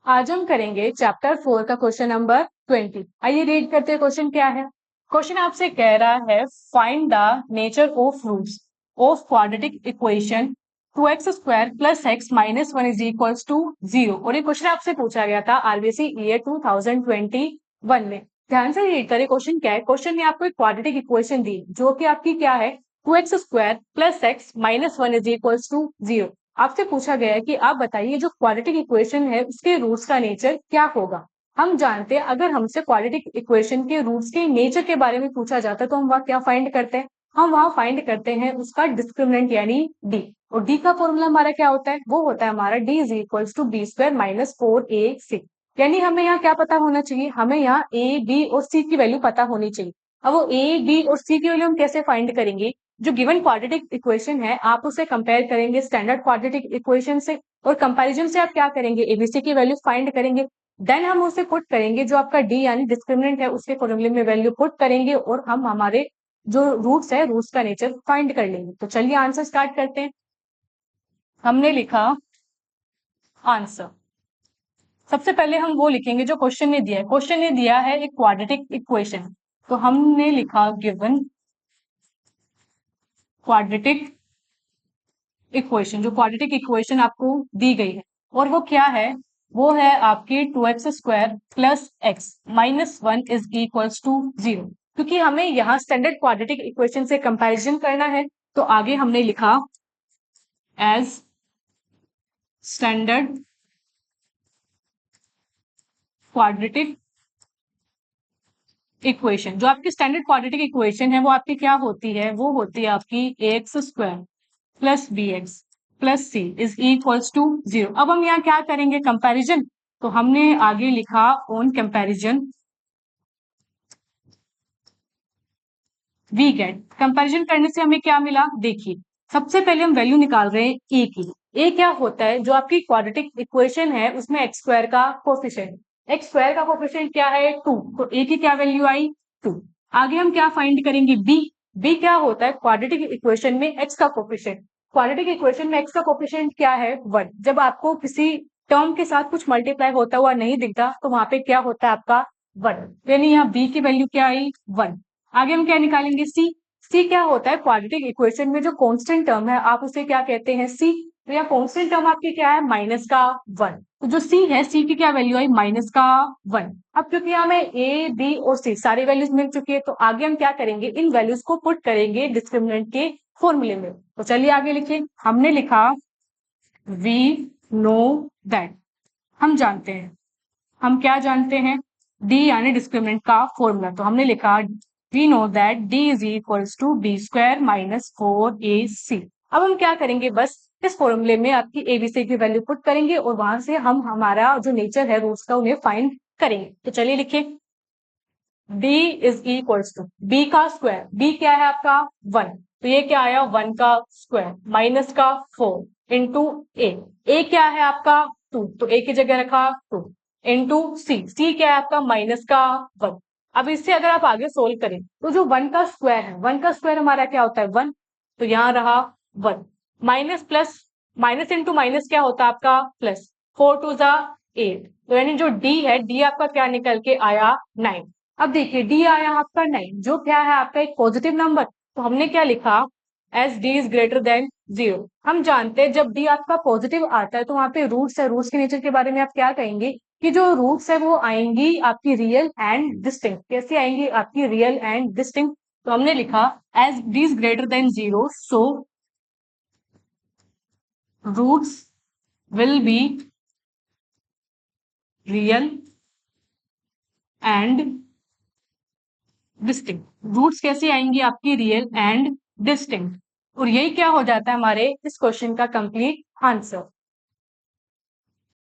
आज हम करेंगे चैप्टर 4 का क्वेश्चन नंबर 20। आइए रीड करते हैं क्वेश्चन क्या है। क्वेश्चन आपसे कह रहा है find the nature of roots of quadratic equation 2x square plus X minus 1 is equals to 0। और ये क्वेश्चन आपसे पूछा गया था आरबीसी ईयर 2021 में। ध्यान से रीड करें क्वेश्चन क्या है। क्वेश्चन ने आपको एक क्वाड्रेटिक इक्वेशन दी जो कि आपकी क्या है 2x square plus X minus 1 is equals to 0। आपसे पूछा गया है कि आप बताइए जो क्वाड्रेटिक इक्वेशन है उसके रूट्स का नेचर क्या होगा। हम जानते हैं अगर हमसे क्वाड्रेटिक इक्वेशन के रूट्स के नेचर के बारे में पूछा जाता है तो हम वहां क्या फाइंड करते हैं। हम वहां फाइंड करते हैं उसका डिस्क्रिमिनेंट यानी डी। और डी का फॉर्मूला हमारा क्या होता है, वो होता है हमारा D is equals to B square minus 4ac। यानी हमें यहाँ क्या पता होना चाहिए, हमें यहाँ ए बी और सी की वैल्यू पता होनी चाहिए। अब वो ए बी और सी की वैल्यू हम कैसे फाइंड करेंगे, जो गिवन क्वाड्रेटिक इक्वेशन है आप उसे कंपेयर करेंगे स्टैंडर्ड क्वाड्रेटिक इक्वेशन से, और कंपैरिजन से आप क्या करेंगे एबीसी की वैल्यू फाइंड करेंगे। देन हम उसे पुट करेंगे जो आपका डी यानी डिस्क्रिमिनेंट है उसके फॉर्मूले में वैल्यू पुट करेंगे और हम हमारे जो रूट्स है रूट्स का नेचर फाइंड कर लेंगे। तो चलिए आंसर स्टार्ट करते हैं। हमने लिखा आंसर। सबसे पहले हम वो लिखेंगे जो क्वेश्चन ने दिया है। क्वेश्चन ने दिया है एक क्वाड्रेटिक इक्वेशन, तो हमने लिखा गिवन क्वाड्रेटिक इक्वेशन। जो क्वाड्रेटिक इक्वेशन आपको दी गई है और वो क्या है, वो है आपकी 2x square plus X minus 1 is equals to 0। क्योंकि हमें यहाँ स्टैंडर्ड क्वाड्रेटिक इक्वेशन से कंपैरिजन करना है तो आगे हमने लिखा एज स्टैंडर्ड क्वाड्रेटिक इक्वेशन। जो आपकी स्टैंडर्ड क्वाड्रेटिक इक्वेशन है वो आपकी क्या होती है, वो होती है आपकी X square plus B X plus C is equals to 0। अब हम यहाँ क्या करेंगे कंपैरिजन, तो हमने आगे लिखा on comparison we get. Comparison करने से हमें क्या मिला, देखिए सबसे पहले हम वैल्यू निकाल रहे हैं ए की। ए क्या होता है, जो आपकी क्वाड्रेटिक इक्वेशन है उसमें एक्स स्क्वायर का कोफिशिएंट, एक्स स्क्वायर का कोफिशिएंट क्या है 2, तो ए की क्या वैल्यू आई 2। आगे हम क्या फाइंड करेंगे बी। बी क्या होता है क्वाड्रेटिक इक्वेशन में एक्स का कोफिशिएंट। क्वाड्रेटिक इक्वेशन में एक्स का कोफिशिएंट क्या है 1। जब आपको किसी टर्म के साथ कुछ मल्टीप्लाई होता हुआ नहीं दिखता तो वहां पे क्या होता है आपका 1, यानी यहाँ बी की वैल्यू क्या आई 1। आगे हम क्या निकालेंगे सी। सी क्या होता है क्वाड्रेटिक इक्वेशन में जो कांस्टेंट टर्म है आप उसे क्या कहते हैं सी। तो यहाँ कांस्टेंट टर्म आपकी क्या है माइनस का 1। तो जो सी है सी की क्या वैल्यू आई माइनस का 1। अब क्योंकि हमें ए बी और सी सारी वैल्यूज मिल चुकी है तो आगे हम क्या करेंगे इन वैल्यूज को पुट करेंगे डिस्क्रिमिनेंट के फॉर्मूले में। तो चलिए आगे लिखिए। हमने लिखा वी नो दैट, हम जानते हैं, हम क्या जानते हैं d यानी डिस्क्रिमिनेंट का फॉर्मूला। तो हमने लिखा we know that d is equals to B square minus 4ac। अब हम क्या करेंगे बस इस फॉर्मूले में आपकी एबीसी की वैल्यू पुट करेंगे और वहां से हम हमारा जो नेचर है रूट्स का उन्हें फाइंड करेंगे। तो चलिए लिखिए d is equals to b का स्क्वायर, b क्या है आपका 1, तो ये क्या आया 1 का स्क्वायर माइनस का 4 इंटू a क्या है आपका 2, तो a की जगह रखा 2 इंटू सी क्या है आपका माइनस का 1। अब इससे अगर आप आगे सोल्व करें तो जो 1 का स्क्वायर है 1 का स्क्वायर हमारा क्या होता है 1, तो यहाँ रहा 1 minus plus minus into minus क्या होता है आपका प्लस 4 टू जा 8, तो यानी जो d है d आपका क्या निकल के आया 9। अब देखिए डी आया आपका 9 जो क्या है आपका एक पॉजिटिव नंबर, तो हमने क्या लिखा S D is greater than 0। हम जानते हैं जब डी आपका पॉजिटिव आता है तो वहां पे रूट्स है, रूट्स के नेचर के बारे में आप क्या कहेंगे कि जो रूट्स है वो आएंगी आपकी रियल एंड डिस्टिंक्ट। कैसे आएंगी आपकी रियल एंड डिस्टिंक्ट, तो हमने लिखा as D is greater than 0 so roots will be real and distinct. Roots कैसे आएंगी आपकी रियल एंड डिस्टिंक्ट। और यही क्या हो जाता है हमारे इस क्वेश्चन का कंप्लीट आंसर।